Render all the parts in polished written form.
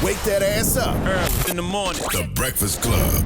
Wake that ass up. Early in the morning. The Breakfast Club.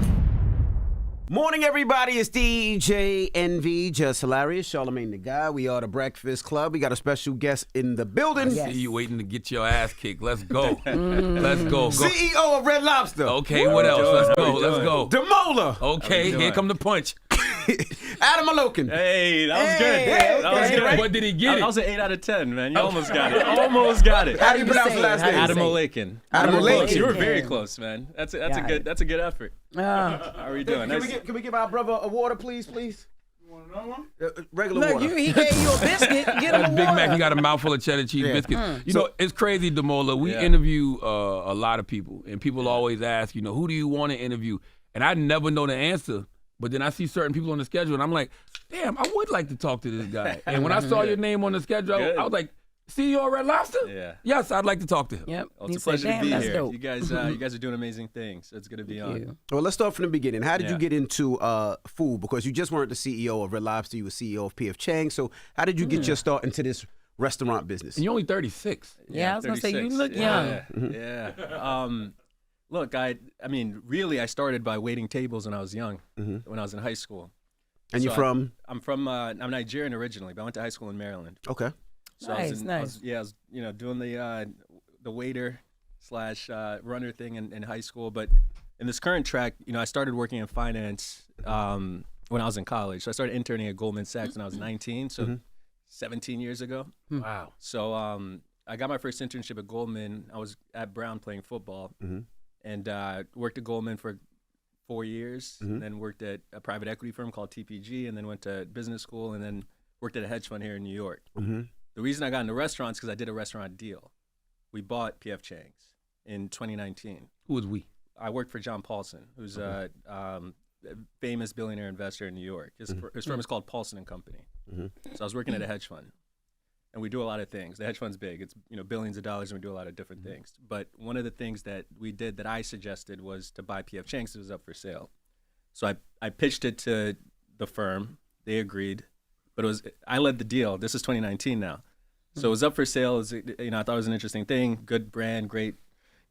Morning, everybody. It's DJ NV, Jess Hilarious, Charlamagne the Guy. We are the Breakfast Club. We got a special guest in the building. I see you waiting to get your ass kicked. Let's go. Let's go. CEO of Red Lobster. Okay, what else? Let's go. Let's go. Damola. Okay, here come the punch. Adamolekun. Hey, that was Hey, good. okay. That was good. What did he get? That was an 8 out of 10, man. You almost got it. Almost got it. How do you pronounce the last name? Adamolekun. Adamolekun. You were very close, man. That's a good effort. How are we doing? Can we give our brother a water, please? You want another one? Regular Look, water. he gave you a biscuit. Get him a Big water. Mac, you got a mouthful of cheddar cheese Yeah. biscuits. You know, it's crazy, Damola. We interview a lot of people, and people always ask, who do you want to interview? And I never know the answer. But then I see certain people on the schedule, and I'm like, damn, I would like to talk to this guy. And when I saw your name on the schedule, I was like, CEO of Red Lobster? Yeah. Yes, I'd like to talk to him. Yep. Well, He it's a said, pleasure to damn, be that's here. dope. You guys are doing amazing things. So it's good to be on. You. Well, let's start from the beginning. How did you Yeah. get into food? Because you just weren't the CEO of Red Lobster. You were CEO of P.F. Chang. So how did you get your start into this restaurant business? And you're only 36. Yeah, I was going to say, you 36. look young. Yeah. Look, I mean, really, I started by waiting tables when I was young, when I was in high school. And So you're from? I'm Nigerian originally, but I went to high school in Maryland. Okay. So Nice, nice. I was doing the waiter / runner thing in high school. But in this current track, I started working in finance when I was in college. So I started interning at Goldman Sachs when I was 19, so 17 years ago. Wow. So I got my first internship at Goldman. I was at Brown playing football, and worked at Goldman for 4 years, and then worked at a private equity firm called TPG, and then went to business school, and then worked at a hedge fund here in New York. The reason I got into restaurants because I did a restaurant deal. We bought P.F. Chang's in 2019. Who was we? I worked for John Paulson, who's a famous billionaire investor in New York. His firm is called Paulson & Company. So I was working at a hedge fund. And we do a lot of things. The hedge fund's big. It's billions of dollars, and we do a lot of different things. But one of the things that we did that I suggested was to buy P.F. Chang's. It was up for sale. So I pitched it to the firm. They agreed. But I led the deal. This is 2019 now. So it was up for sale. I thought it was an interesting thing. Good brand, great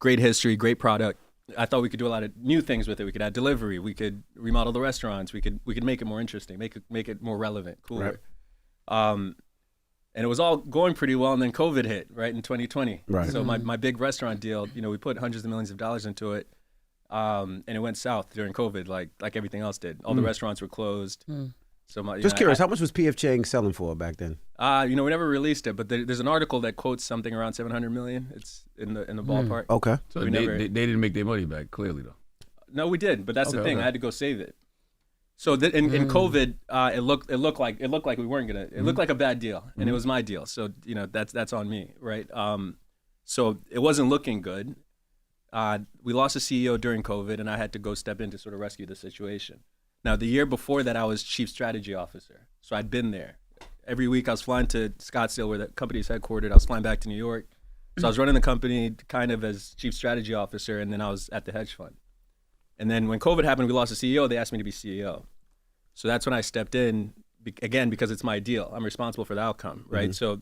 history, great product. I thought we could do a lot of new things with it. We could add delivery. We could remodel the restaurants. We could make it more interesting, make it more relevant, cooler. Right. And it was all going pretty well, and then COVID hit, right, in 2020. Right. So my big restaurant deal, we put hundreds of millions of dollars into it, and it went south during COVID, like everything else did. All the restaurants were closed. So Just curious, how much was P.F. Chang selling for back then? we never released it, but there's an article that quotes something around $700 million. It's in the ballpark. Okay. So We they never- didn't make their money back, clearly, though. No, we did, but that's the Okay, thing. okay. I had to go save it. So in COVID, it looked like we weren't gonna. It looked like a bad deal, and it was my deal. So that's on me, right? So it wasn't looking good. We lost a CEO during COVID, and I had to go step in to sort of rescue the situation. Now the year before that, I was chief strategy officer, so I'd been there. Every week I was flying to Scottsdale, where the company's headquartered. I was flying back to New York, so I was running the company kind of as chief strategy officer, and then I was at the hedge fund. And then when COVID happened, we lost a CEO. They asked me to be CEO. So that's when I stepped in, again, because it's my deal. I'm responsible for the outcome, right? So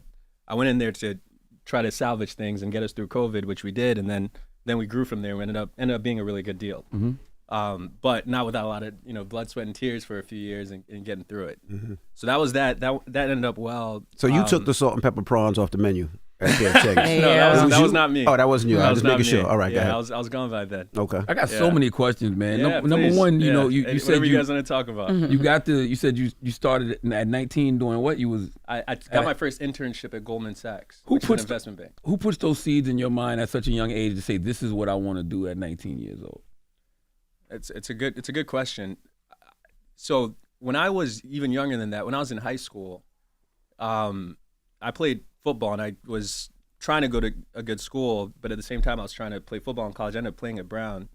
I went in there to try to salvage things and get us through COVID, which we did. And then we grew from there. We ended up being a really good deal. But not without a lot of blood, sweat, and tears for a few years and getting through it. So that was that. That ended up well. So you took the salt and pepper prawns off the menu at P.F. Chang's. Yeah. No, that you? was not me. Oh, that wasn't you. That I was just not making me. sure. All right, go yeah, ahead. I was gone by then. Okay. I got so many questions, man. Yeah, Number please. one, Yeah. you Hey, said whatever you guys want to talk about. you said you started at 19 doing what? You was I got my first internship at Goldman Sachs, Who which is an puts- investment bank. who puts those seeds in your mind at such a young age to say this is what I want to do at 19 years old? It's a good question. So when I was even younger than that, when I was in high school, I played football, and I was trying to go to a good school, but at the same time I was trying to play football in college. I ended up playing at Brown.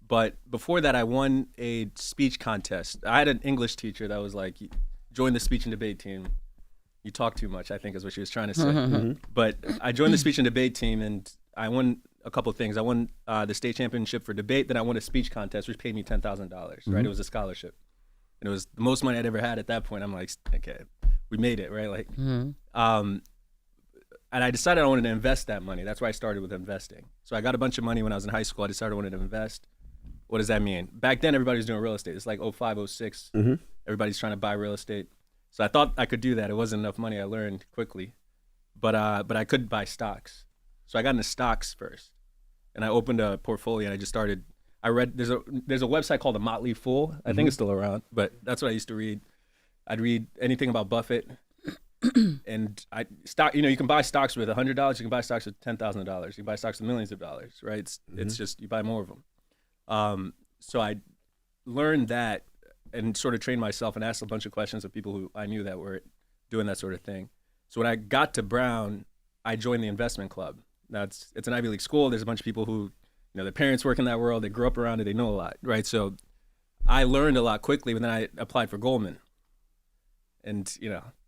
But before that, I won a speech contest. I had an English teacher that was like, join the speech and debate team. You talk too much, I think is what she was trying to say. But I joined the speech and debate team, and I won a couple of things. I won the state championship for debate. Then I won a speech contest, which paid me $10,000, right? It was a scholarship. And it was the most money I'd ever had at that point. I'm like, okay, we made it, right? Like, I decided I wanted to invest that money. That's why I started with investing. So I got a bunch of money when I was in high school. I decided I wanted to invest. What does that mean? Back then, everybody was doing real estate. It's like 05, 06. Everybody's trying to buy real estate. So I thought I could do that. It wasn't enough money. I learned quickly. But I could buy stocks. So I got into stocks first. And I opened a portfolio and I just started. I read, there's a website called The Motley Fool. I think it's still around, but that's what I used to read. I'd read anything about Buffett. And you can buy stocks with $100. You can buy stocks with $10,000. You can buy stocks with millions of dollars, right? It's just, you buy more of them. So I learned that and sort of trained myself and asked a bunch of questions of people who I knew that were doing that sort of thing. So when I got to Brown, I joined the investment club. Now it's an Ivy League school. There's a bunch of people who, their parents work in that world. They grew up around it. They know a lot, right? So I learned a lot quickly, but then I applied for Goldman. And,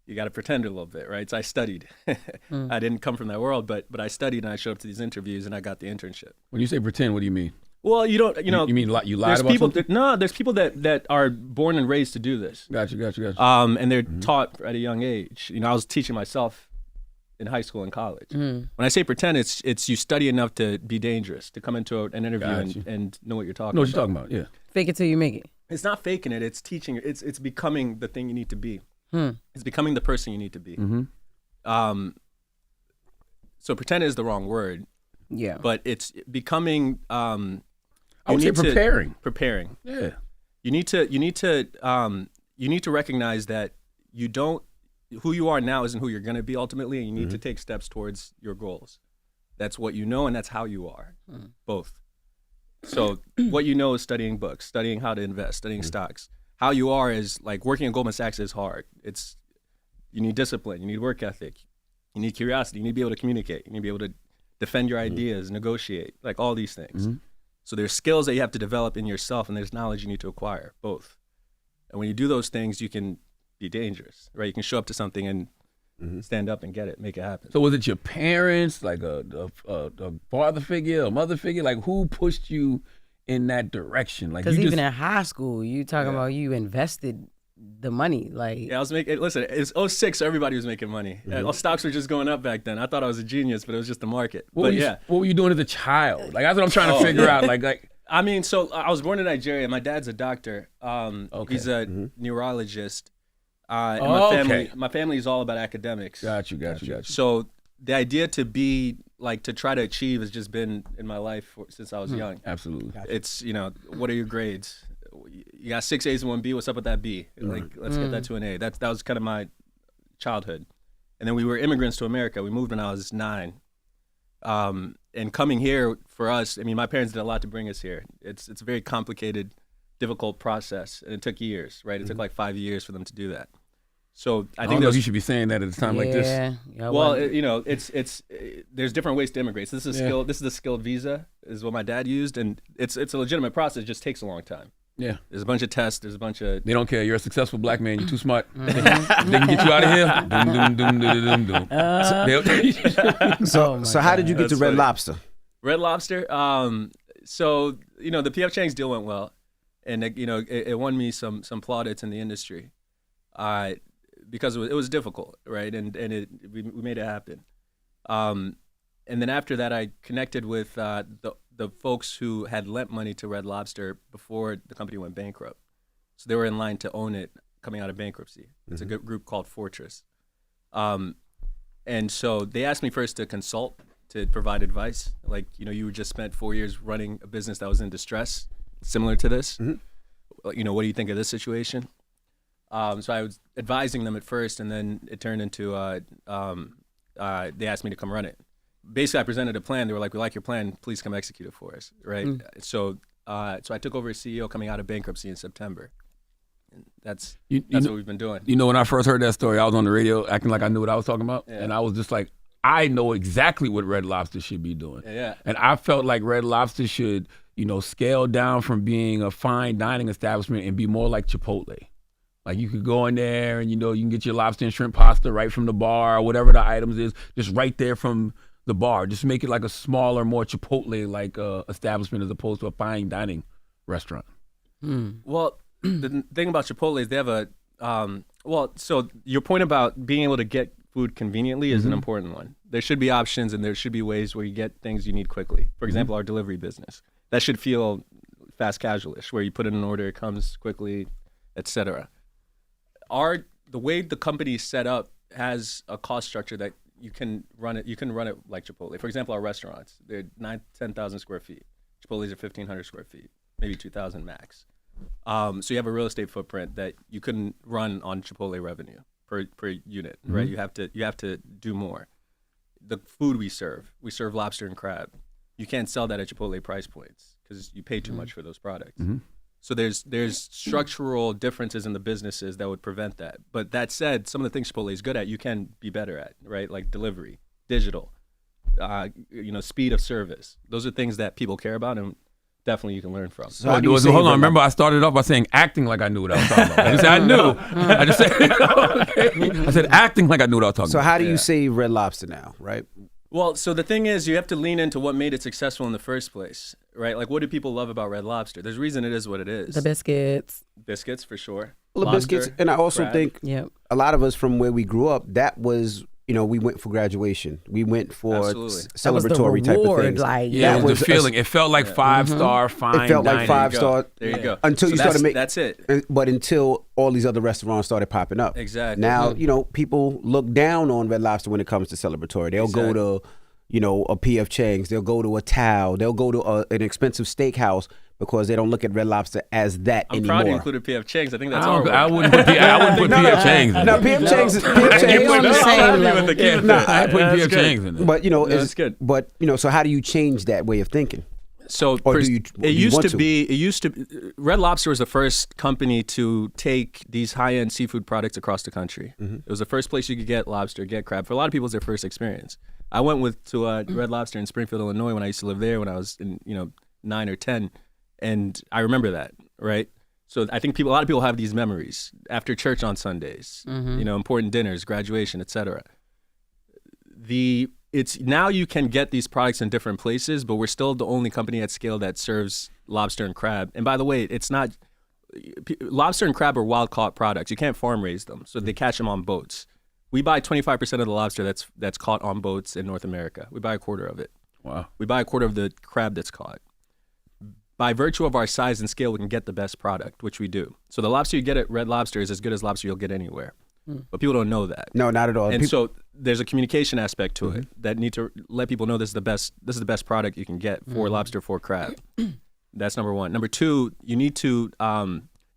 you got to pretend a little bit, right? So I studied. I didn't come from that world, but I studied and I showed up to these interviews and I got the internship. When you say pretend, what do you mean? Well, you don't, You mean you lied about something? No, there's people that are born and raised to do this. Gotcha. And they're taught at a young age. I was teaching myself in high school and college. When I say pretend, it's you study enough to be dangerous, to come into an interview and know what you're talking about. Know what you're talking about, yeah. Fake it till you make it. It's not faking it. It's teaching. It's becoming the thing you need to be. It's becoming the person you need to be. So pretend is the wrong word. Yeah. But it's becoming. I would say preparing. Preparing. Yeah. You need to recognize that who you are now isn't who you're going to be ultimately, and you need to take steps towards your goals. That's what you know, and that's how you are. Both. So what you know is studying books, studying how to invest, studying stocks. How you are is like working at Goldman Sachs is hard. You need discipline, you need work ethic, you need curiosity, you need to be able to communicate, you need to be able to defend your ideas, negotiate, like all these things. So there's skills that you have to develop in yourself, and there's knowledge you need to acquire, both. And when you do those things, you can be dangerous, right? You can show up to something and stand up and get it, make it happen. So was it your parents, like a father figure, a mother figure? Like who pushed you in that direction? Like because even in high school, you talking about you invested the money. Like yeah, I was making. Listen, it's 06, so everybody was making money. All stocks were just going up back then. I thought I was a genius, but it was just the market. What were you doing as a child? Like that's what I'm trying to figure out. Like. I mean, so I was born in Nigeria. My dad's a doctor. He's a neurologist. And my family is all about academics. Got you. So the idea to try to achieve has just been in my life since I was young. Absolutely. It's, what are your grades? You got 6 A's and 1 B. What's up with that B? Like, let's get that to an A. That was kind of my childhood. And then we were immigrants to America. We moved when I was 9. And coming here for us, I mean, my parents did a lot to bring us here. It's a very complicated, difficult process, and it took years, right? It took like 5 years for them to do that. So I think you should be saying that at a time like this. Yeah. Well, there's different ways to immigrate. So this is a skilled visa, is what my dad used, and it's a legitimate process. It just takes a long time. Yeah. There's a bunch of tests. There's a bunch of. They don't care. You're a successful black man. You're too smart. They can get you out of here. So how did you get to Red Lobster? Red Lobster. So the PF Chang's deal went well, and it won me some plaudits in the industry, because it was difficult, right? And we made it happen. And then after that, I connected with the folks who had lent money to Red Lobster before the company went bankrupt. So they were in line to own it coming out of bankruptcy. It's a good group called Fortress. And so they asked me first to consult, to provide advice. Like, you just spent 4 years running a business that was in distress, similar to this. What do you think of this situation? So I was advising them at first, and then it turned into they asked me to come run it. Basically, I presented a plan. They were like, "We like your plan. Please come execute it for us." Right. So I took over as CEO coming out of bankruptcy in September. And that's what we've been doing. When I first heard that story, I was on the radio acting like I knew what I was talking about, and I was just like, I know exactly what Red Lobster should be doing. Yeah. And I felt like Red Lobster should, scale down from being a fine dining establishment and be more like Chipotle. Like you could go in there and you can get your lobster and shrimp pasta right from the bar, or whatever the items is, just right there from the bar. Just make it like a smaller, more Chipotle-like establishment as opposed to a fine dining restaurant. Well, the thing about Chipotle is they have a so your point about being able to get food conveniently is an important one. There should be options, and there should be ways where you get things you need quickly. For example, our delivery business. That should feel fast casual-ish, where you put in an order, it comes quickly, etc. The way the company is set up has a cost structure that you can run it like Chipotle. For example, our restaurants, they're 10,000 square feet. Chipotle's are 1,500 square feet, maybe 2,000 max. So you have a real estate footprint that you couldn't run on Chipotle revenue per unit, right? You have to do more. The food we serve lobster and crab. You can't sell that at Chipotle price points because you pay too much for those products. So there's structural differences in the businesses that would prevent that. But that said, some of the things Chipotle is good at, you can be better at, right? Like delivery, digital, speed of service. Those are things that people care about, and definitely you can learn from. So how do you say hold on, remember I started off by saying acting like I knew what I was talking about. I didn't say I knew. I just said, okay. I said acting like I knew what I was talking So about. how do you say Red Lobster now, right? Well, so the thing is, you have to lean into what made it successful in the first place, right? Like, what do people love about Red Lobster? There's a reason it is what it is. The biscuits. Biscuits, for sure. Well, the Lobster, biscuits, and I also crab. think Yep. a lot of us from where we grew up, that was, we went for graduation. We went for Absolutely. That was the celebratory type of reward, things. like, Yeah, that it was was the feeling. It felt like 5-star fine It felt like dining. 5-star. There you go. Until you started making. That's it. But until all these other restaurants started popping up. Exactly. Now, people look down on Red Lobster when it comes to celebratory. They'll go to, a P.F. Chang's. They'll go to a Tao. They'll go to an expensive steakhouse because they don't look at Red Lobster as that I'm anymore. proud you included P.F. Chang's. I think that's I our wouldn't put P.F. Chang's in No, it. P.F. Chang's is They on the same level. I ain't putting P.F. Chang's in it. But that's good. But so how do you change that way of thinking? So Or do you want to? Red Lobster was the first company to take these high-end seafood products across the country. It was the first place you could get lobster, get crab. For a lot of people, it's their first experience. I went to Red Lobster in Springfield, Illinois, when I used to live there when I was in 9 or 10, and I remember that, right? So I think a lot of people have these memories after church on Sundays, important dinners, graduation, etc. It's now you can get these products in different places, but we're still the only company at scale that serves lobster and crab. And by the way, it's not lobster and crab are wild caught products. You can't farm raise them, so they catch them on boats. We buy 25% of the lobster that's caught on boats in North America. We buy a quarter of it. Wow. We buy a quarter of the crab that's caught. By virtue of our size and scale, we can get the best product, which we do. So the lobster you get at Red Lobster is as good as lobster you'll get anywhere. But people don't know that. No, not at all. And so there's a communication aspect to it that need to let people know this is the best product you can get for lobster, for crab. That's number one. Number two, you need to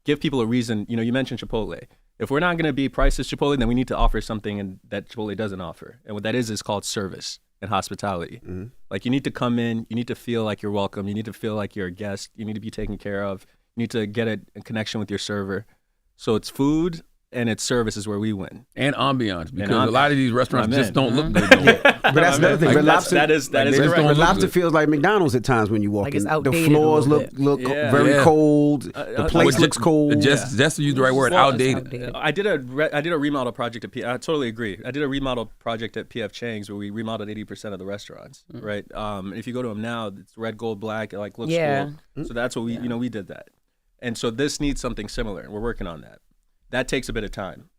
give people a reason. You mentioned Chipotle. If we're not going to be priced as Chipotle, then we need to offer something that Chipotle doesn't offer. And what that is called service and hospitality. Like, you need to come in, you need to feel like you're welcome, you need to feel like you're a guest, you need to be taken care of, you need to get a connection with your server. So it's food and it's service is where we win. And ambiance, because a lot of these restaurants just don't look good. But that's another thing. Red Lobster, that is they just correct. don't Red look Lobster good. feels like McDonald's at times when you walk Like in. it's The outdated floors a little look Yeah. very Yeah. cold. The place looks cold. Just to use the right word, Well, outdated. I did a remodel project at I totally agree. I did a remodel project at P.F. Chang's where we remodeled 80% of the restaurants, right? If you go to them now, it's red, gold, black. It looks Yeah. cool. So that's what we did that. And so this needs something similar, and we're working on that. That takes a bit of time.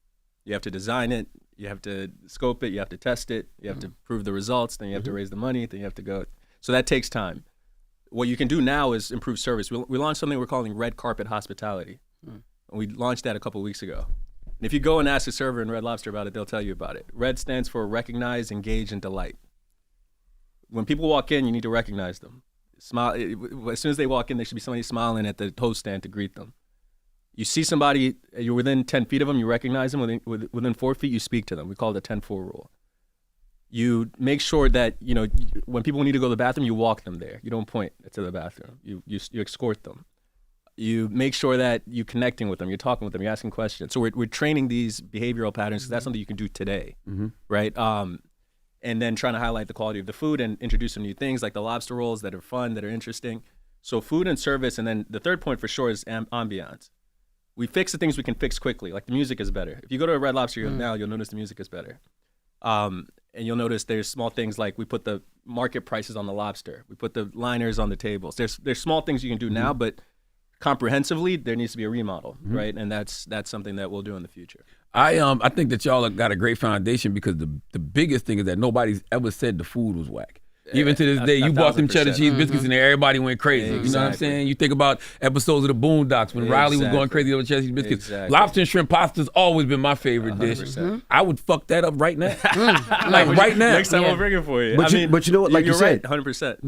You have to design it, you have to scope it, you have to test it, you have to prove the results, then you have to raise the money, then you have to go. So that takes time. What you can do now is improve service. We launched something we're calling red carpet hospitality. And we launched that a couple of weeks ago. And if you go and ask a server in Red Lobster about it, they'll tell you about it. Red stands for recognize, engage, and delight. When people walk in, you need to recognize them. Smile. As soon as they walk in, there should be somebody smiling at the host stand to greet them. You see somebody, you're within 10 feet of them, you recognize them. Within 4 feet, you speak to them. We call it the 10-4 rule. You make sure that, when people need to go to the bathroom, you walk them there. You don't point to the bathroom. You escort them. You make sure that you're connecting with them, you're talking with them, you're asking questions. So we're training these behavioral patterns because that's something you can do today, right? And then trying to highlight the quality of the food and introduce some new things like the lobster rolls that are fun, that are interesting. So food and service, and then the third point for sure is ambiance. We fix the things we can fix quickly, like the music is better. If you go to a Red Lobster now, you'll notice the music is better. And you'll notice there's small things like we put the market prices on the lobster. We put the liners on the tables. There's small things you can do now, but comprehensively, there needs to be a remodel, right? And that's something that we'll do in the future. I think that y'all have got a great foundation because the biggest thing is that nobody's ever said the food was whack. Even to this day, you bought them cheddar cheese biscuits and everybody went crazy. Exactly. You know what I'm saying? You think about episodes of the Boondocks when Riley was going crazy over cheddar cheese biscuits. Exactly. Lobster and shrimp pasta's always been my favorite dish. I would fuck that up right now. Like right now. Next time I'll bring it for you. But you know what? Like you're you said, right, 100%.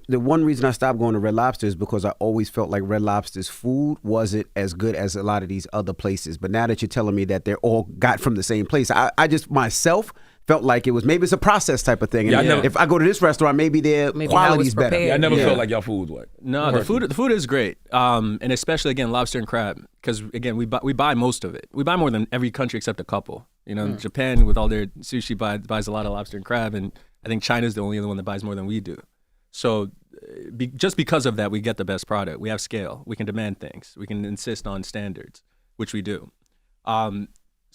The one reason I stopped going to Red Lobster is because I always felt like Red Lobster's food wasn't as good as a lot of these other places. But now that you're telling me that they're all got from the same place, I just myself felt like it was maybe it's a process type of thing. And if I go to this restaurant, maybe their quality's better. I never felt like y'all food was whack. No, the food is great, and especially again lobster and crab because again we buy most of it. We buy more than every country except a couple. You know, Japan with all their sushi buys a lot of lobster and crab, and I think China's the only other one that buys more than we do. So just because of that, we get the best product. We have scale. We can demand things. We can insist on standards, which we do.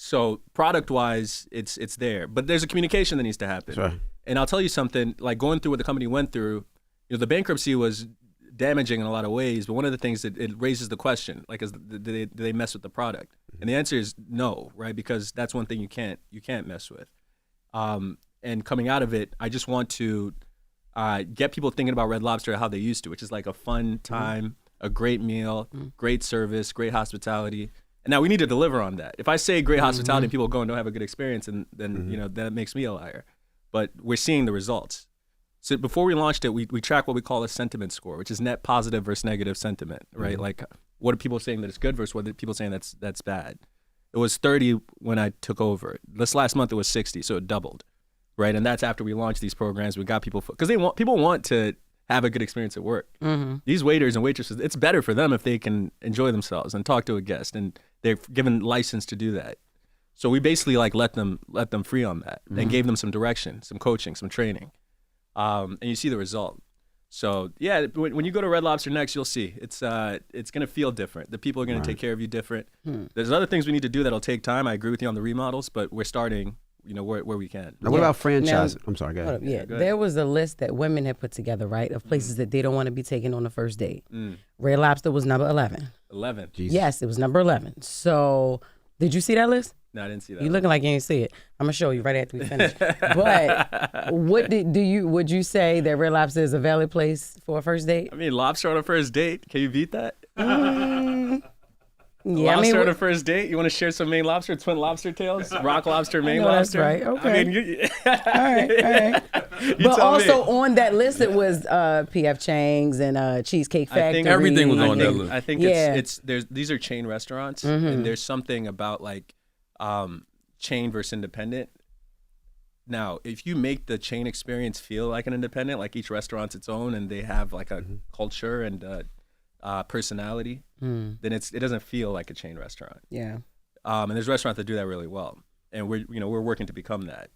So product-wise, it's there, but there's a communication that needs to happen. Right. And I'll tell you something. Like going through what the company went through, the bankruptcy was damaging in a lot of ways. But one of the things that it raises the question, like, do they mess with the product? And the answer is no, right? Because that's one thing you can't mess with. And coming out of it, I just want to get people thinking about Red Lobster how they used to, which is like a fun time, a great meal, great service, great hospitality. And now we need to deliver on that. If I say great hospitality and people go and don't have a good experience, and then that makes me a liar. But we're seeing the results. So before we launched it, we track what we call a sentiment score, which is net positive versus negative sentiment, right? Like what are people saying that it's good versus what are people saying that's bad. It was 30 when I took over. This last month it was 60, so it doubled, right? And that's after we launched these programs. We got people because people want to have a good experience at work. These waiters and waitresses, it's better for them if they can enjoy themselves and talk to a guest, and they're given license to do that. So we basically like let them free on that and gave them some direction, some coaching, some training, and you see the result. So yeah, when you go to Red Lobster next, you'll see it's gonna feel different. The people are gonna take care of you different. There's other things we need to do that'll take time. I agree with you on the remodels, but we're starting. Where we can. Now, what about franchise? I'm sorry, go ahead. Yeah, there was a list that women had put together, right, of places that they don't want to be taken on the first date. Red Lobster was number 11. 11. Jesus. Yes, it was number 11. So, did you see that list? No, I didn't see that. You looking like you didn't see it. I'm gonna show you right after we finish. But would you say that Red Lobster is a valid place for a first date? I mean, lobster on a first date. Can you beat that? Yeah, lobster on a first date? You want to share some Maine lobster, twin lobster tails, rock lobster, Maine lobster? That's right. Okay. I mean, all right. But also on that list, it was P.F. Chang's and Cheesecake Factory. Everything was on that list. I think these are chain restaurants, and there's something about like chain versus independent. Now, if you make the chain experience feel like an independent, like each restaurant's its own, and they have like a culture and personality, then it doesn't feel like a chain restaurant. Yeah. And there's restaurants that do that really well, and we're working to become that.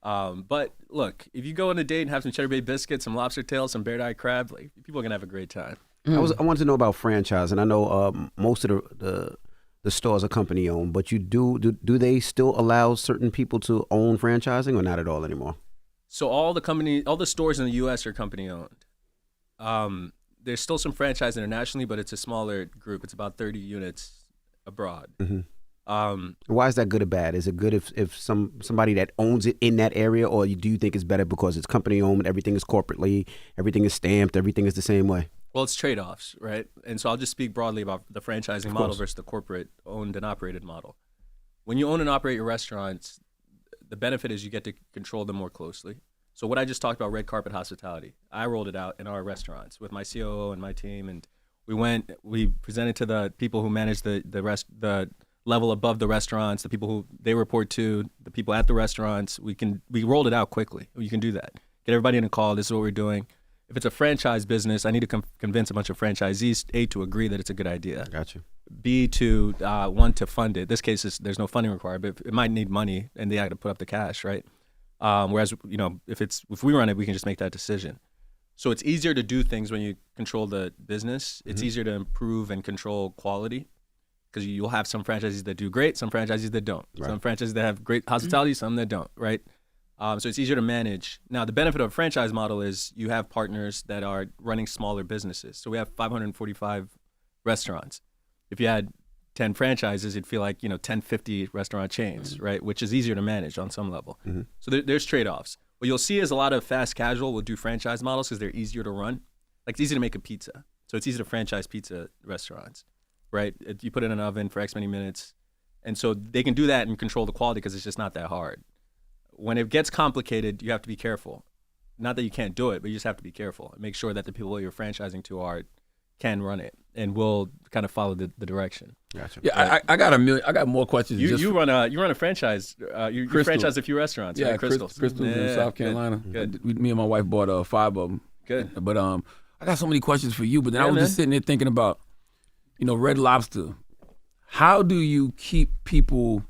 But look, if you go on a date and have some Cheddar Bay biscuits, some lobster tails, some bear-eyed crab, like people are gonna have a great time. I wanted to know about franchise, and I know most of the stores are company owned, but do they still allow certain people to own franchising, or not at all anymore? So all the stores in the U.S. are company owned. There's still some franchise internationally, but it's a smaller group. It's about 30 units abroad. Why is that good or bad? Is it good if somebody that owns it in that area, or do you think it's better because it's company owned, everything is corporately, everything is stamped, everything is the same way? Well, it's trade-offs, right? And so I'll just speak broadly about the franchising model versus the corporate owned and operated model. When you own and operate your restaurants, the benefit is you get to control them more closely. So what I just talked about, red carpet hospitality, I rolled it out in our restaurants with my COO and my team, and we presented to the people who manage the level above the restaurants, the people who they report to, the people at the restaurants. We rolled it out quickly. You can do that. Get everybody in a call. This is what we're doing. If it's a franchise business, I need to convince a bunch of franchisees, A, to agree that it's a good idea. Gotcha. B, to want to fund it. This case there's no funding required, but it might need money, and they have to put up the cash, right? Whereas if we run it, we can just make that decision. So it's easier to do things when you control the business. It's easier to improve and control quality because you'll have some franchisees that do great, some franchisees that don't. Right. Some franchisees that have great hospitality, some that don't, right? So it's easier to manage. Now, the benefit of a franchise model is you have partners that are running smaller businesses. So we have 545 restaurants. If you had 10 franchises, it'd feel like, 10, 50 restaurant chains, right? Which is easier to manage on some level. So there's trade-offs. What you'll see is a lot of fast casual will do franchise models because they're easier to run. Like it's easy to make a pizza. So it's easy to franchise pizza restaurants, right? You put it in an oven for X many minutes. And so they can do that and control the quality because it's just not that hard. When it gets complicated, you have to be careful. Not that you can't do it, but you just have to be careful and make sure that the people you're franchising to can run it and will kind of follow the direction. Gotcha. Yeah, I got more questions. You run a franchise. You franchise a few restaurants. Yeah, right? Crystals. Crystals in South Carolina. Good. Me and my wife bought 5 of them. Good. But I got so many questions for you. But then I was just sitting there thinking about, Red Lobster. How do you keep people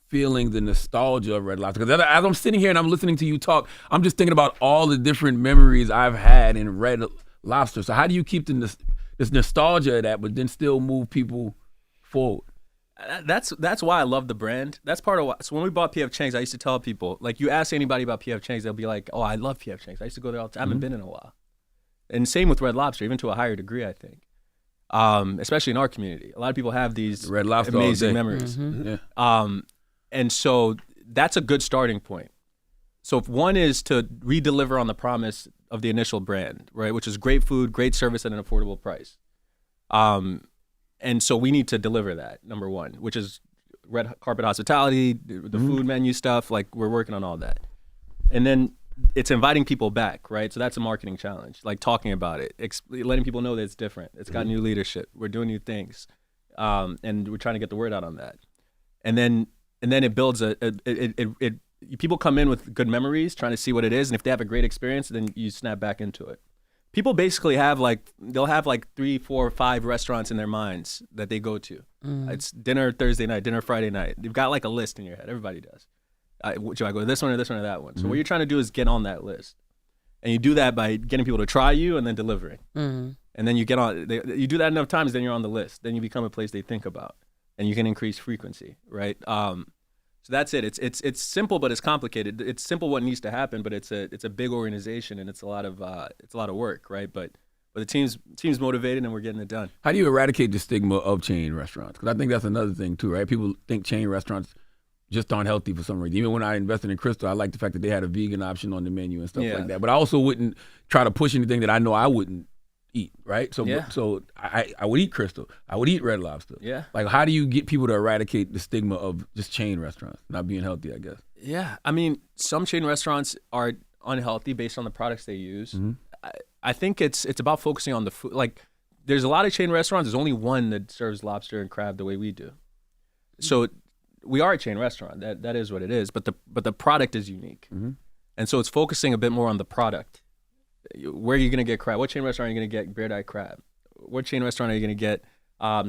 feeling the nostalgia of Red Lobster? Because as I'm sitting here and I'm listening to you talk, I'm just thinking about all the different memories I've had in Red Lobster. So how do you keep this nostalgia of that, but then still move people forward? That's why I love the brand. That's part of why. So when we bought P.F. Chang's, I used to tell people, like, you ask anybody about P.F. Chang's, they'll be like, oh, I love P.F. Chang's. I used to go there all the time. I haven't been in a while. And same with Red Lobster, even to a higher degree, I think. Especially in our community. A lot of people have these Red Lobster amazing memories. Yeah. And so that's a good starting point. So if one is to redeliver on the promise of the initial brand, right, which is great food, great service at an affordable price. And so we need to deliver that, number one, which is red carpet hospitality, the food menu stuff, like we're working on all that. And then it's inviting people back, right? So that's a marketing challenge, like talking about it, letting people know that it's different. It's got new leadership. We're doing new things. And we're trying to get the word out on that. And then it builds people come in with good memories, trying to see what it is. And if they have a great experience, then you snap back into it. People basically they'll have 3, 4, 5 restaurants in their minds that they go to. It's dinner Thursday night, dinner Friday night. You've got like a list in your head. Everybody does. Do I go to this one or this one or that one? So what you're trying to do is get on that list. And you do that by getting people to try you and then delivering. And then you get on, you do that enough times, then you're on the list. Then you become a place they think about. And you can increase frequency, right? So that's it. It's simple, but it's complicated. It's simple what needs to happen, but it's a big organization and it's a lot of work, right? But the team's motivated and we're getting it done. How do you eradicate the stigma of chain restaurants? Because I think that's another thing too, right? People think chain restaurants just aren't healthy for some reason. Even when I invested in Crystal, I liked the fact that they had a vegan option on the menu and stuff like that. But I also wouldn't try to push anything that I know I wouldn't eat, right? So I would eat Crystal. I would eat Red Lobster. Yeah. Like, how do you get people to eradicate the stigma of just chain restaurants not being healthy, I guess? Yeah. I mean, some chain restaurants are unhealthy based on the products they use. I think it's about focusing on the food. Like, there's a lot of chain restaurants. There's only one that serves lobster and crab the way we do. So we are a chain restaurant. That is what it is. But the product is unique. And so it's focusing a bit more on the product. Where are you going to get crab? What chain restaurant are you going to get beard-eyed crab? What chain restaurant are you going to get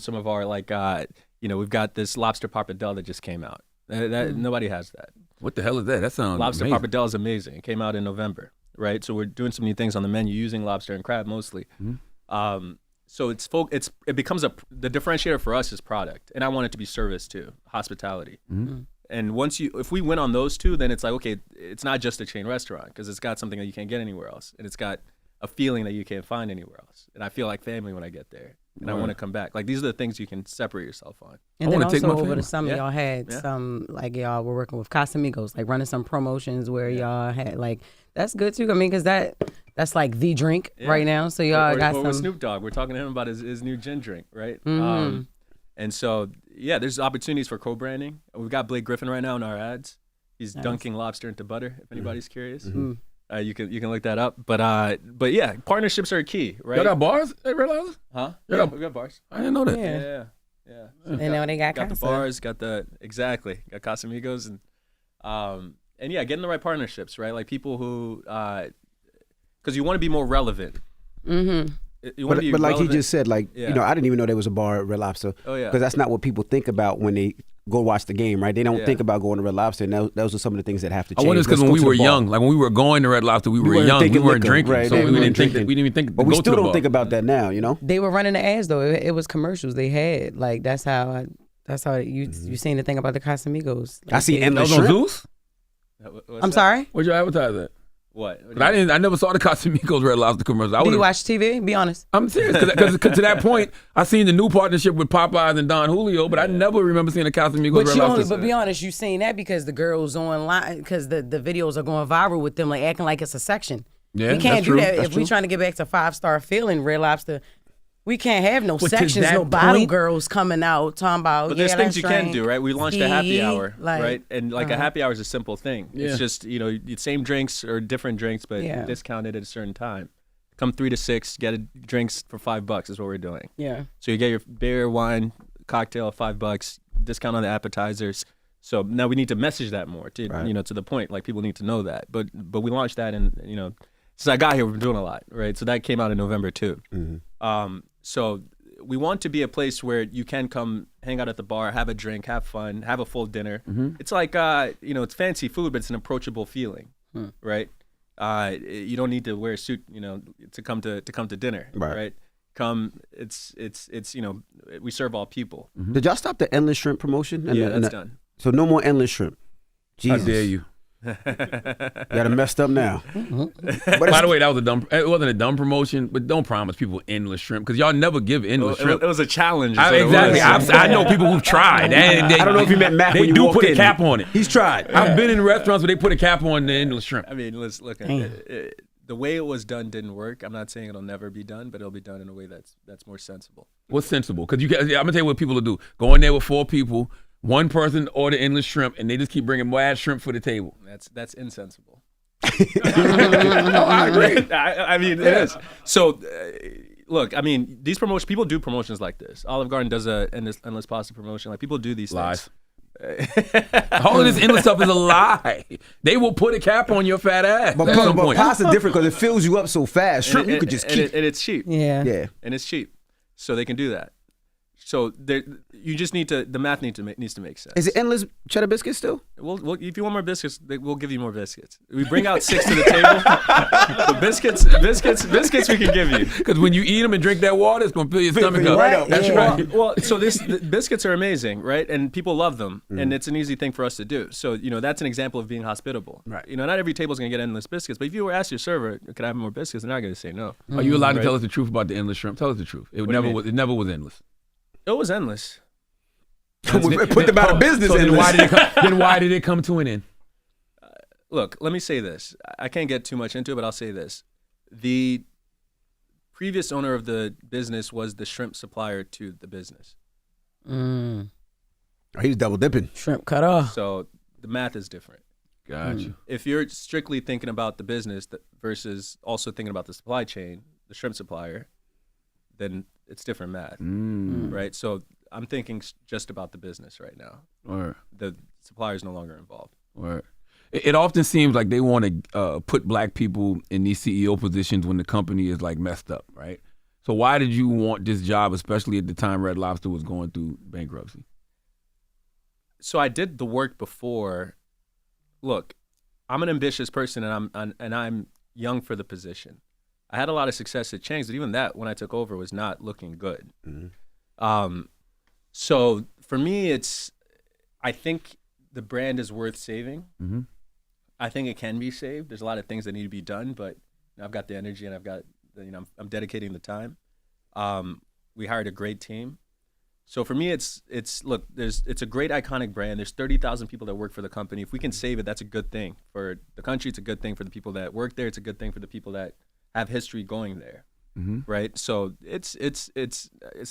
some of our, we've got this lobster pappardelle that just came out. Nobody has that. What the hell is that? That sounds Lobster amazing. pappardelle is amazing. It came out in November, right? So we're doing some new things on the menu using lobster and crab mostly. So it becomes the differentiator for us is product, and I want it to be service too, hospitality. And if we win on those two, then it's like, okay, it's not just a chain restaurant because it's got something that you can't get anywhere else, and it's got a feeling that you can't find anywhere else. And I feel like family when I get there, and I want to come back. Like, these are the things you can separate yourself on. And I then wanna take my also over family. the summer, y'all had some, like, y'all were working with Casamigos, like running some promotions where y'all had, like, that's good too. I mean, because that's like the drink right now. So y'all got some. With Snoop Dogg, we're talking to him about his new gin drink, right? And so, there's opportunities for co-branding. We've got Blake Griffin right now in our ads. He's dunking lobster into butter, if anybody's curious. You can look that up. But yeah, partnerships are key, right? Y'all got bars at Red Lobster? Huh? Yeah, we got bars. I didn't know that. Yeah. Yeah. And now they got the Casa. bars, got Casamigos, and getting the right partnerships, right? Like people who, because you want to be more relevant. You want to be But like relevant. he just said, I didn't even know there was a bar at Red Lobster. Oh, yeah. Because that's not what people think about when they go watch the game, right? They don't think about going to Red Lobster, and those are some of the things that have to I change. wonder it's because Let's when go we to were the bar. young, like when we were going to Red Lobster, we were weren't young. We thinking weren't liquor, drinking, right? so Yeah, we didn't think. But we go to still the don't bar. think about that now, you know? They were running the ads though. It was commercials they had. Like that's how you seen the thing about the Casamigos. Like, I see That endless was on shrimp. Zeus? I'm sorry. Where'd you advertise that? What? But I never saw the Casamigos Red Lobster commercial. Do you watch TV? Be honest. I'm serious, because to that point, I seen the new partnership with Popeyes and Don Julio, but I never remember seeing a Casamigos Red Lobster. But be honest, you seen that because the girls online, because the videos are going viral with them like acting like it's a section. Yeah, we can't that's do true. that That's if true. we trying to get back to 5-star feeling Red Lobster. We can't have no But to sections, that no bottle point- girls coming out talking about. But there's yeah, things let's you can drink, do, right? We launched a happy tea, hour, like, right? And like a happy hour is a simple thing. Yeah. It's just, same drinks or different drinks, but Yeah. discounted at a certain time. Come 3 to 6, get drinks for $5 is what we're doing. Yeah. So you get your beer, wine, cocktail at $5, discount on the appetizers. So now we need to message that more to to the point. Like people need to know that. But we launched that, and since I got here, we've been doing a lot, right? So that came out in November too. So we want to be a place where you can come hang out at the bar, have a drink, have fun, have a full dinner. It's like it's fancy food, but it's an approachable feeling, right? You don't need to wear a suit, to come to dinner, right? Come, it's we serve all people. Did y'all stop the endless shrimp promotion? That's done. So no more endless shrimp. Jesus. How dare you? Got it messed up now. By the way, that was it wasn't a dumb promotion, but don't promise people endless shrimp, because y'all never give endless shrimp. It was a challenge. Exactly. I know people who've tried. I don't know if you meant Mack when They you do walked put a in. cap on it. He's tried. I've been in restaurants where they put a cap on the endless shrimp. I mean, let's look at the way it was done didn't work. I'm not saying it'll never be done, but it'll be done in a way that's more sensible. What's sensible? Because I'm gonna tell you what people will do. Go in there with 4 people, one person order endless shrimp, and they just keep bringing mad shrimp for the table. That's insensible. No, I agree. I mean, it is. So, look, I mean, these promotions, people do promotions like this. Olive Garden does a endless pasta promotion. Like, people do these Lies. things. All of this endless stuff is a lie. They will put a cap on your fat ass. But, at some point. pasta different because it fills you up so fast. Shrimp, you could just keep. And it's cheap. Yeah. Yeah. And it's cheap. So they can do that. So you just need to, the math needs to make sense. Is it endless cheddar biscuits still? We'll if you want more biscuits, we'll give you more biscuits. We bring out 6 to the table. The biscuits we can give you. Because when you eat them and drink that water, it's gonna fill your stomach up. Right up. That's Yeah. right. Well, so the biscuits are amazing, right? And people love them, and it's an easy thing for us to do. So that's an example of being hospitable. Right. Not every table's gonna get endless biscuits, but if you were asked your server, "Could I have more biscuits?" they're not gonna say no. Are you allowed to Right. tell us the truth about the endless shrimp? Tell us the truth. It do you never mean? was. It never was endless. It was endless. Put them out of business. So then endless. why did it come to an end? Look, let me say this. I can't get too much into it, but I'll say this. The previous owner of the business was the shrimp supplier to the business. He's double dipping. Shrimp cut off. So the math is different. Gotcha. If you're strictly thinking about the business versus also thinking about the supply chain, the shrimp supplier, then it's different math, right? So I'm thinking just about the business right now. Or The supplier is no longer involved. it often seems like they want to put black people in these CEO positions when the company is like messed up, right? So why did you want this job, especially at the time Red Lobster was going through bankruptcy? So I did the work before. Look, I'm an ambitious person, and I'm young for the position. I had a lot of success at Chang's, but even that, when I took over, was not looking good. So for me, I think the brand is worth saving. I think it can be saved. There's a lot of things that need to be done, but I've got the energy and I've got, I'm dedicating the time. We hired a great team. So for me, it's a great iconic brand. There's 30,000 people that work for the company. If we can save it, that's a good thing for the country. It's a good thing for the people that work there. It's a good thing for the people that have history going there, right? So it's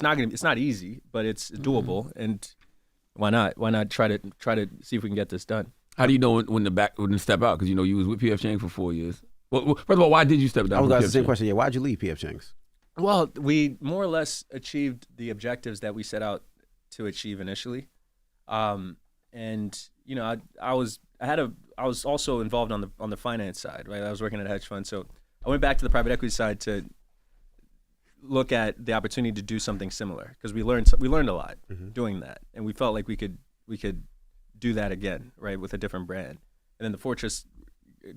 not easy, but it's doable. And why not try to see if we can get this done? How do you know when to step out? Because you was with PF Chang for 4 years. Well, first of all, why did you step down? I was from asking the PF same Chang? question. Yeah, why'd you leave PF Chang's? Well, we more or less achieved the objectives that we set out to achieve initially, and I was also involved on the finance side, right? I was working at a hedge fund, so I went back to the private equity side to look at the opportunity to do something similar because we learned a lot doing that, and we felt like we could do that again, right, with a different brand. And then the Fortress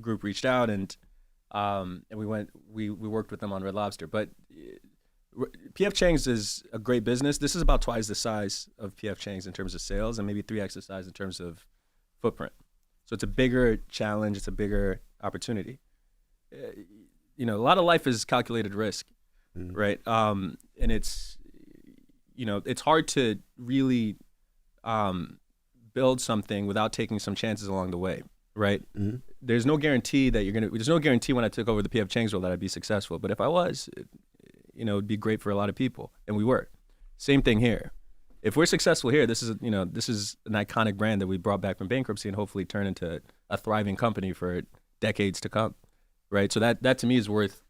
group reached out, and we worked with them on Red Lobster. But PF Chang's is a great business. This is about twice the size of PF Chang's in terms of sales, and maybe 3x the size in terms of footprint. So it's a bigger challenge. It's a bigger opportunity. you know, a lot of life is calculated risk, right? And it's, you know, it's hard to really build something without taking some chances along the way, right? There's no guarantee that there's no guarantee when I took over the PF Chang's role that I'd be successful. But if I was, you know, it'd be great for a lot of people. And we were. Same thing here. If we're successful here, this is an iconic brand that we brought back from bankruptcy and hopefully turn into a thriving company for decades to come, right? So that to me is worth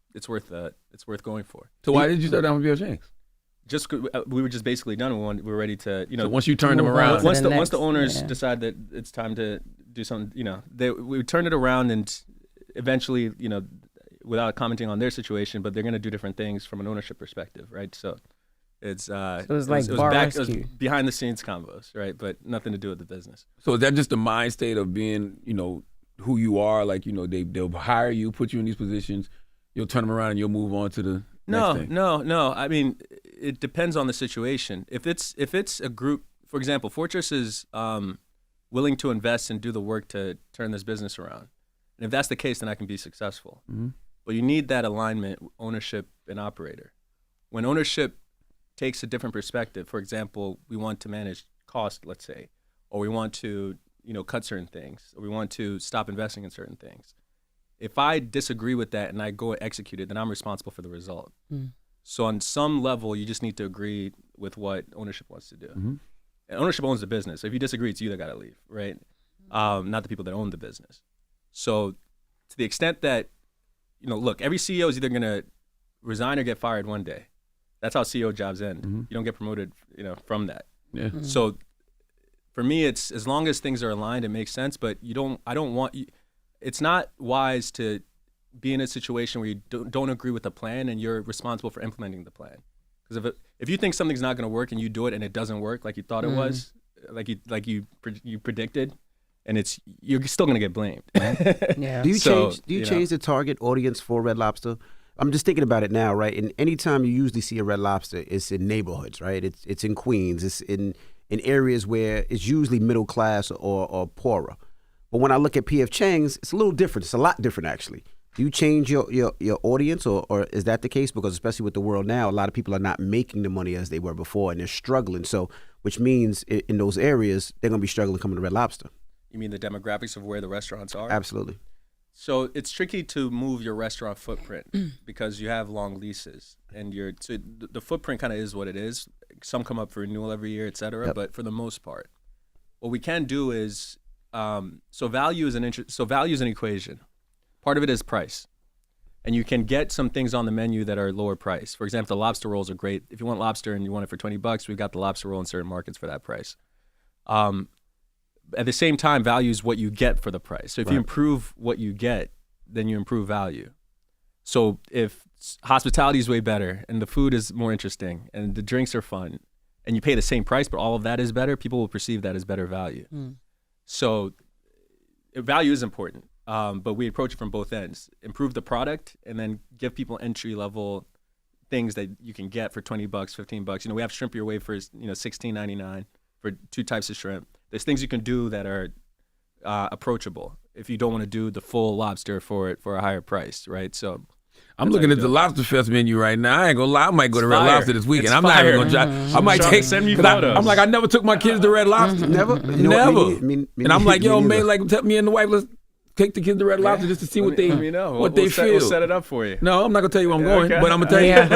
going for. So why did you start down with PF Chang's? Just we were just basically done. We were ready to, you know. So once you turned them around, once the owners decide that it's time to do something, you know, we turned it around, and eventually, you know, without commenting on their situation, but they're going to do different things from an ownership perspective, right? So it's it was behind the scenes combos, right? But nothing to do with the business. So is that just the mind state of being, you know, who you are? Like, you know, they'll hire you, put you in these positions, you'll turn them around, and you'll move on to the next thing. No. I mean, it depends on the situation. If it's a group, for example, Fortress is willing to invest and do the work to turn this business around. And if that's the case, then I can be successful. But you need that alignment, ownership and operator. When ownership takes a different perspective, for example, we want to manage cost, let's say, or we want to, you know, cut certain things, or we want to stop investing in certain things. If I disagree with that and I go and execute it, then I'm responsible for the result. So on some level, you just need to agree with what ownership wants to do. And ownership owns the business. So if you disagree, it's you that got to leave, right? Not the people that own the business. So to the extent that, you know, look, every CEO is either going to resign or get fired one day. That's how CEO jobs end. You don't get promoted, you know, from that. So for me, it's as long as things are aligned, it makes sense. But it's not wise to be in a situation where you don't agree with the plan and you're responsible for implementing the plan. Because if you think something's not going to work and you do it and it doesn't work like you thought it was, like you predicted, and you're still going to get blamed. Do you change the target audience for Red Lobster? I'm just thinking about it now, right? And anytime you usually see a Red Lobster, it's in neighborhoods, right? It's in Queens. It's in areas where it's usually middle class or poorer. But when I look at PF Chang's, it's a little different. It's a lot different, actually. Do you change your audience, or is that the case? Because especially with the world now, a lot of people are not making the money as they were before, and they're struggling. So, which means in those areas, they're going to be struggling coming to Red Lobster. You mean the demographics of where the restaurants are? Absolutely. So it's tricky to move your restaurant footprint because you have long leases, and the footprint kind of is what it is. Some come up for renewal every year, et cetera. But for the most part, what we can do is so value is an equation. Part of it is price, and you can get some things on the menu that are lower price. For example, the lobster rolls are great. If you want lobster and you want it for $20, we've got the lobster roll in certain markets for that price. At the same time, value is what you get for the price. So if you improve what you get, then you improve value. So if hospitality is way better and the food is more interesting and the drinks are fun and you pay the same price, but all of that is better, people will perceive that as better value. So value is important, but we approach it from both ends. Improve the product and then give people entry-level things that you can get for $20, $15. You know, we have shrimp your way for, you know, $16.99 for 2 types of shrimp. There's things you can do that are approachable if you don't want to do the full lobster for a higher price, right? So I'm looking at the Lobster Fest menu right now. I ain't gonna lie, I might go to Red Lobster this weekend. I'm not even gonna try. I might send me photos. I'm like, I never took my kids to Red Lobster. Never. And I'm like, yo, man, like, tell me and the wife, let's take the kids to Red Lobster just to see what they feel. We'll set it up for you. No, I'm not gonna tell you where I'm going, but I'm gonna tell you. Right.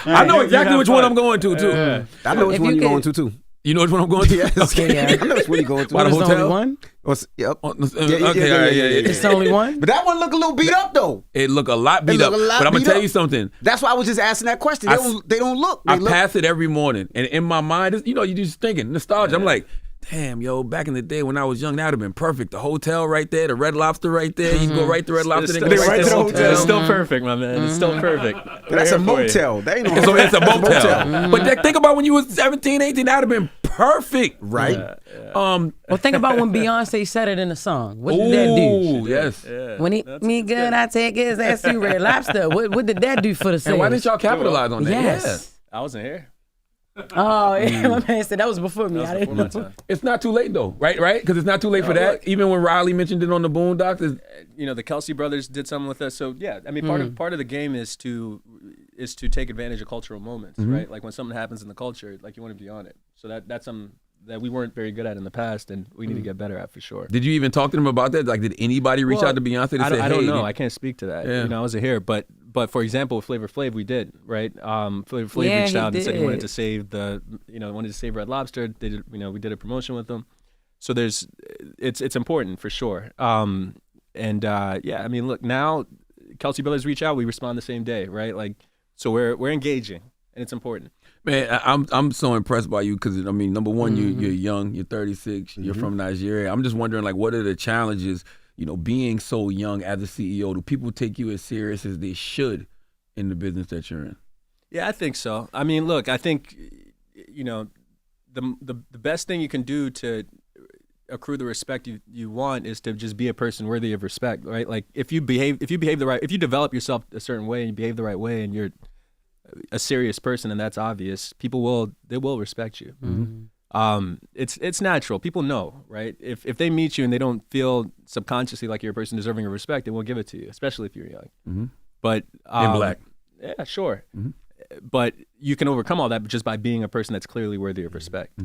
I know exactly which one I'm going to too. I know which one you're going to too. You know which one I'm going to? Yes. Okay. I know which one you're going to. Why the hotel? Only one? Yep. Okay. It's the only one? But that one look a little beat up though. It look a lot beat up. But I'm gonna tell you something. That's why I was just asking that question. They don't look. I pass it every morning, and in my mind, you know, you just thinking nostalgia. I'm like, damn, yo, back in the day when I was young, that would have been perfect. The hotel right there, the Red Lobster right there. You can go right to Red Lobster, then go right to the hotel. It's still perfect, my man. It's still perfect. That's a motel. That ain't So it's a motel. But think about when you was 17, 18, that would have been perfect. Right. Well, think about when Beyonce said it in the song. What did that do? Yes. When he me good, I take his ass to Red Lobster. What did that do for the sales? And why didn't y'all capitalize on that? Yes. I wasn't here. Oh, yeah, my man said that was before me. That I was didn't before know. my time. It's not too late though, right? Because it's not too late for that. Look. Even when Riley mentioned it on the Boondocks, The Kelsey brothers did something with us. So yeah, I mean, part of the game is to take advantage of cultural moments, right? Like when something happens in the culture, like you want to be on it. So that's something that we weren't very good at in the past, and we need to get better at for sure. did you even talk to them about that? Like, did anybody reach out to Beyonce to say, I don't hey, know. I can't speak to that. Yeah. I wasn't here, but for example, with Flavor Flav, we did, right? Flavor Flav Yeah, reached he out and said he wanted did. to save wanted to save Red Lobster. They did, we did a promotion with them. So it's important for sure. I mean, look, now Kelsey Brothers reach out, we respond the same day, right? Like, so we're engaging, and it's important. Man, I'm so impressed by you because, I mean, number one, you're young, you're 36, you're from Nigeria. I'm just wondering, like, what are the challenges, being so young as a CEO? Do people take you as serious as they should in the business that you're in? Yeah, I think so. I mean, look, I think, the best thing you can do to accrue the respect you want is to just be a person worthy of respect, right? Like if you develop yourself a certain way and you behave the right way and you're a serious person and that's obvious, people will respect you. It's natural. People know, right? If they meet you and they don't feel subconsciously like you're a person deserving of respect, they won't give it to you, especially if you're young. But And black. Yeah, sure. But you can overcome all that just by being a person that's clearly worthy of respect.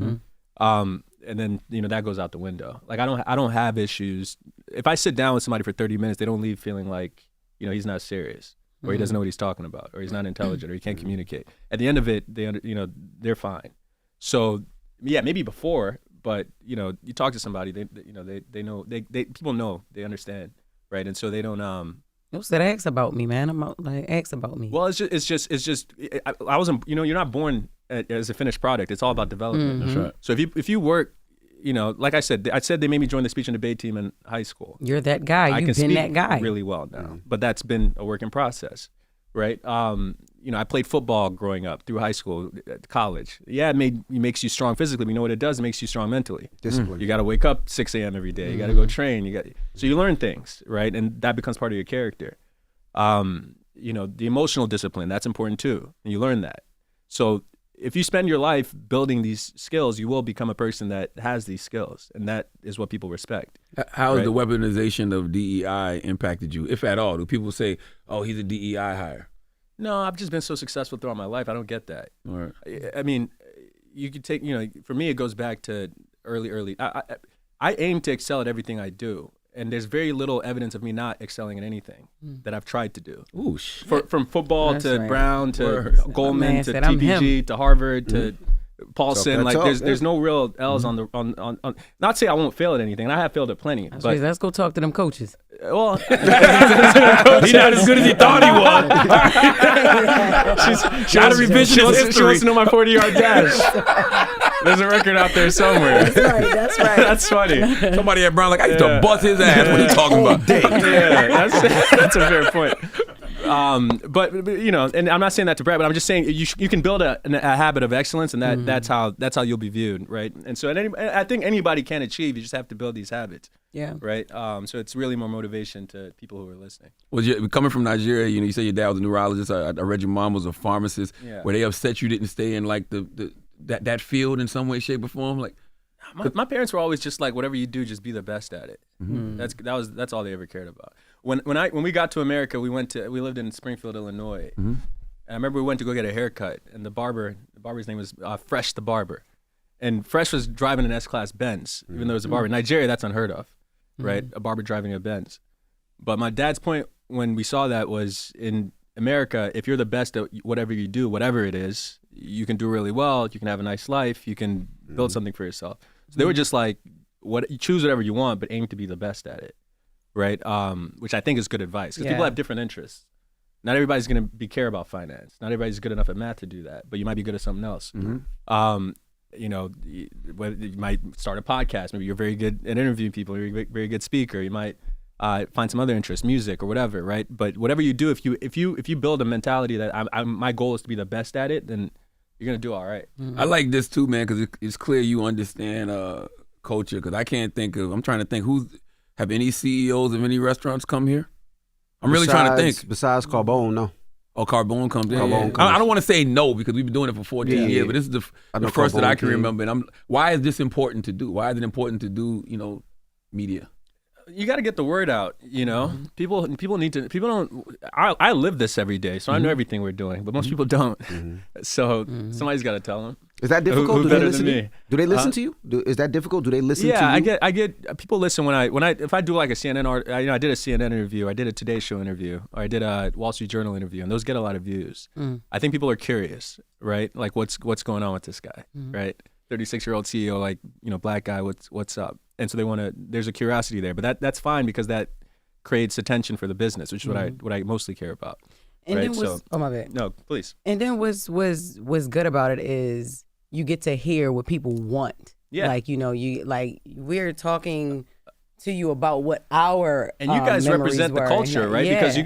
And then that goes out the window. Like I don't have issues. If I sit down with somebody for 30 minutes, they don't leave feeling like he's not serious, or he doesn't know what he's talking about, or he's not intelligent, or he can't communicate. At the end of it, they're fine. So yeah, maybe before, but you talk to somebody, they know, people know, they understand, right? And so they don't. No, said ask about me, man. I'm like ask about me. Well, it's just. I wasn't. You're not born as a finished product. It's all about development. That's right. So if you work, like I said they made me join the speech and debate team in high school. You're that guy. I You've can been speak that guy. really well now, but that's been a work in process, right? I played football growing up through high school, college. Yeah, it makes you strong physically. But you know what it does? It makes you strong mentally. Discipline. You got to wake up 6 a.m. every day. You got to go train. So you learn things, right? And that becomes part of your character. The emotional discipline, that's important too. And you learn that. So if you spend your life building these skills, you will become a person that has these skills. And that is what people respect. How has Right. the weaponization of DEI impacted you, if at all? Do people say, oh, he's a DEI hire? No, I've just been so successful throughout my life. I don't get that. All right. I mean, you could take, for me, it goes back to early. I aim to excel at everything I do. And there's very little evidence of me not excelling in anything that I've tried to do. Ooh, shit. From football That's to right. Brown to Word. Goldman Man to said, "I'm TPG to Harvard to Paulson. Talk that talk, There's no real L's on the on. Not say I won't fail at anything, and I have failed at plenty. That's But crazy. Let's go talk to them coaches. well, He's not as good as he thought he was. she wants, revision she his wants- she history. wants to know my 40-yard dash. There's a record out there somewhere. That's right. That's funny. Somebody at Brown like, I used to bust his ass. What are you talking about? Yeah, that's a fair point. But and I'm not saying that to brag, but I'm just saying you can build a habit of excellence, and that's how you'll be viewed, right? And so I think anybody can achieve. You just have to build these habits, Yeah. right? So it's really more motivation to people who are listening. Well, coming from Nigeria, you say your dad was a neurologist. I read your mom was a pharmacist. Yeah. Were they upset you didn't stay in like that field in some way, shape, or form? Like, My parents were always just like, whatever you do, just be the best at it. That's all they ever cared about. When we got to America, we lived in Springfield, Illinois. And I remember we went to go get a haircut, and the barber's name was Fresh the barber, and Fresh was driving an S-Class Benz, even though it was a barber. In Nigeria, that's unheard of, right? A barber driving a Benz. But my dad's point when we saw that was, in America, if you're the best at whatever you do, whatever it is, you can do really well. You can have a nice life. You can build something for yourself. So they were just like, you choose whatever you want, but aim to be the best at it, right? Which I think is good advice, because people Yeah. have different interests. Not everybody's going to care about finance. Not everybody's good enough at math to do that, but you might be good at something else. You might start a podcast. Maybe you're very good at interviewing people. You're a very good speaker. You might find some other interest, music or whatever, right? But whatever you do, if you build a mentality that my goal is to be the best at it, then you're gonna do all right. I like this too, man, because it's clear you understand culture. Because I'm trying to think have any CEOs of any restaurants come here? I'm really trying to think. Besides Carbone, no. Oh, Carbone comes in. Carbone Yeah. comes. I don't want to say no because we've been doing it for 14 Yeah, years, yeah. but this is I know the first that Carbone I can came. remember. And why is this important to do? Why is it important to do, media? You got to get the word out, People don't. I live this every day, so I know everything we're doing, but most people don't. So somebody's got to tell them. Is that difficult? Who Do they better listen than to you? me? Do they listen to you? Is that difficult? Do they listen to you? Yeah, I get people listen if I do like a CNN I did a CNN interview, I did a Today Show interview, or I did a Wall Street Journal interview, and those get a lot of views. I think people are curious, right? Like what's going on with this guy, right? 36-year-old CEO, like black guy, what's up? And so there's a curiosity there, but that's fine because that creates attention for the business, which is what I mostly care about. And right? then oh my bad. No, please. And then what's good about it is you get to hear what people want. Yeah. Like we're talking to you about what our and you guys memories represent the were. culture, right? Yeah. Because you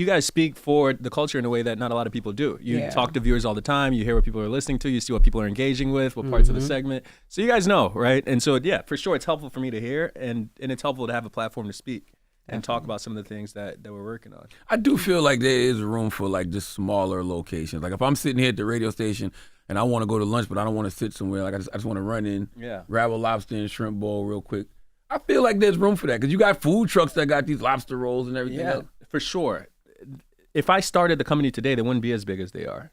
guys speak for the culture in a way that not a lot of people do. You talk to viewers all the time. You hear what people are listening to. You see what people are engaging with, what parts of the segment. So you guys know, right? And so yeah, for sure, it's helpful for me to hear, and it's helpful to have a platform to speak and talk about some of the things that we're working on. I do feel like there is room for like just smaller locations. Like if I'm sitting here at the radio station and I want to go to lunch, but I don't want to sit somewhere, like I just want to run in, grab a lobster and shrimp bowl real quick. I feel like there's room for that because you got food trucks that got these lobster rolls and everything else. For sure. If I started the company today, they wouldn't be as big as they are.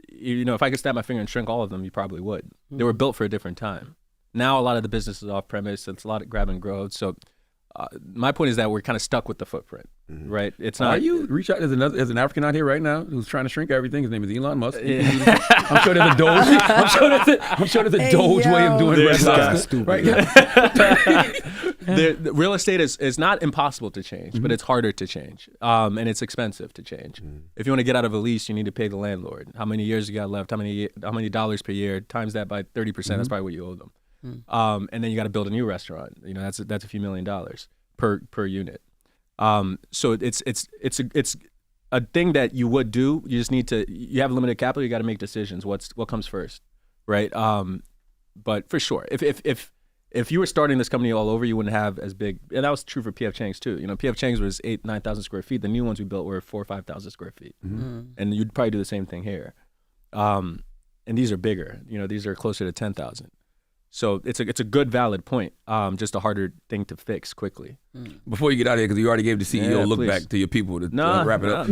If I could snap my finger and shrink all of them, you probably would. They were built for a different time. Now a lot of the business is off premise. It's a lot of grab and grow. So my point is that we're kind of stuck with the footprint, right? It's not. Are you reach out? There's an African out here right now who's trying to shrink everything. His name is Elon Musk. I'm sure there's a Doge. I'm sure there's a Doge way of doing Red Lobster. Right? The real estate is not impossible to change, but it's harder to change, and it's expensive to change. If you want to get out of a lease, you need to pay the landlord. How many years you got left? How many dollars per year? Times that by 30%. That's probably what you owe them. And then you got to build a new restaurant. That's a few $1 million per unit. So it's a thing that you would do. You just need to. You have limited capital. You got to make decisions. What comes first, right? But for sure, if you were starting this company all over, you wouldn't have as big. And that was true for PF Chang's too. PF Chang's was 8,000-9,000 square feet. The new ones we built were 4,000 or 5,000 square feet. And you'd probably do the same thing here. And these are bigger. These are closer to 10,000. So it's a good, valid point. Just a harder thing to fix quickly. Before you get out of here, because you already gave the CEO look please. back to your people to wrap it up.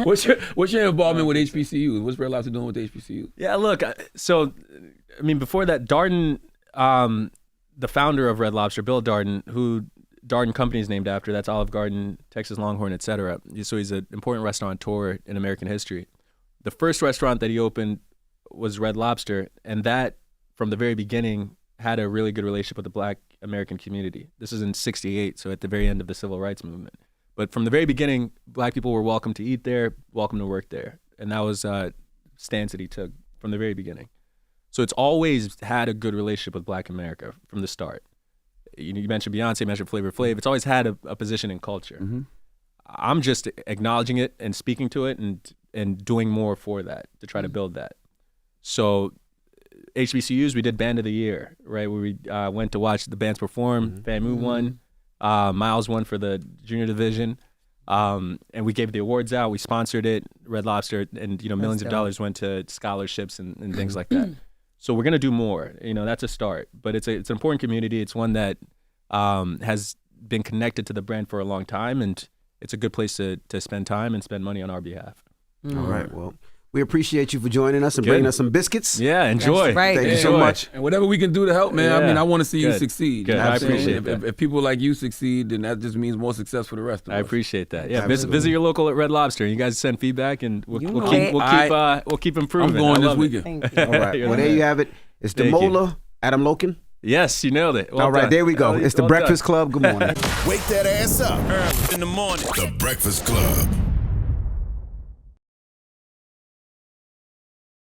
What's your involvement with HBCUs? What's Red Lobster doing with HBCUs? Yeah, look. So, before that, Darden, the founder of Red Lobster, Bill Darden, who Darden Company is named after. That's Olive Garden, Texas Longhorn, etc. So he's an important restaurateur in American history. The first restaurant that he opened was Red Lobster, and that, from the very beginning, had a really good relationship with the Black American community. This is in '68, so at the very end of the Civil Rights Movement. But from the very beginning, Black people were welcome to eat there, welcome to work there. And that was a stance that he took from the very beginning. So it's always had a good relationship with Black America from the start. You mentioned Beyonce, you mentioned Flavor Flav. It's always had a position in culture. I'm just acknowledging it and speaking to it and doing more for that to try to build that. So HBCUs, we did Band of the Year, right? Where we went to watch the bands perform. FAMU won. Miles won for the junior division. And we gave the awards out. We sponsored it, Red Lobster, and millions of dollars went to scholarships and things like that. So we're gonna do more. That's a start. But it's an important community. It's one that has been connected to the brand for a long time, and it's a good place to spend time and spend money on our behalf. All right. Well, we appreciate you for joining us and bringing us some biscuits. Yeah, enjoy. That's right. Thank you so much. And whatever we can do to help, man. Yeah. I want to see you Good. succeed. Good. You know what I I'm saying? appreciate that. If people like you succeed, then that just means more success for the rest of us. I appreciate that. Yeah, Absolutely. visit your local at Red Lobster. You guys send feedback, and we'll keep improving. I'm going I this love it. weekend. Thank you. All right. You're Well, the there man. you have it. It's Thank Damola, Adamolekun. Yes, you nailed it. Well All right, done. there we go. Well It's the done. Breakfast Club. Good morning. Wake that ass up. Early in the morning. The Breakfast Club.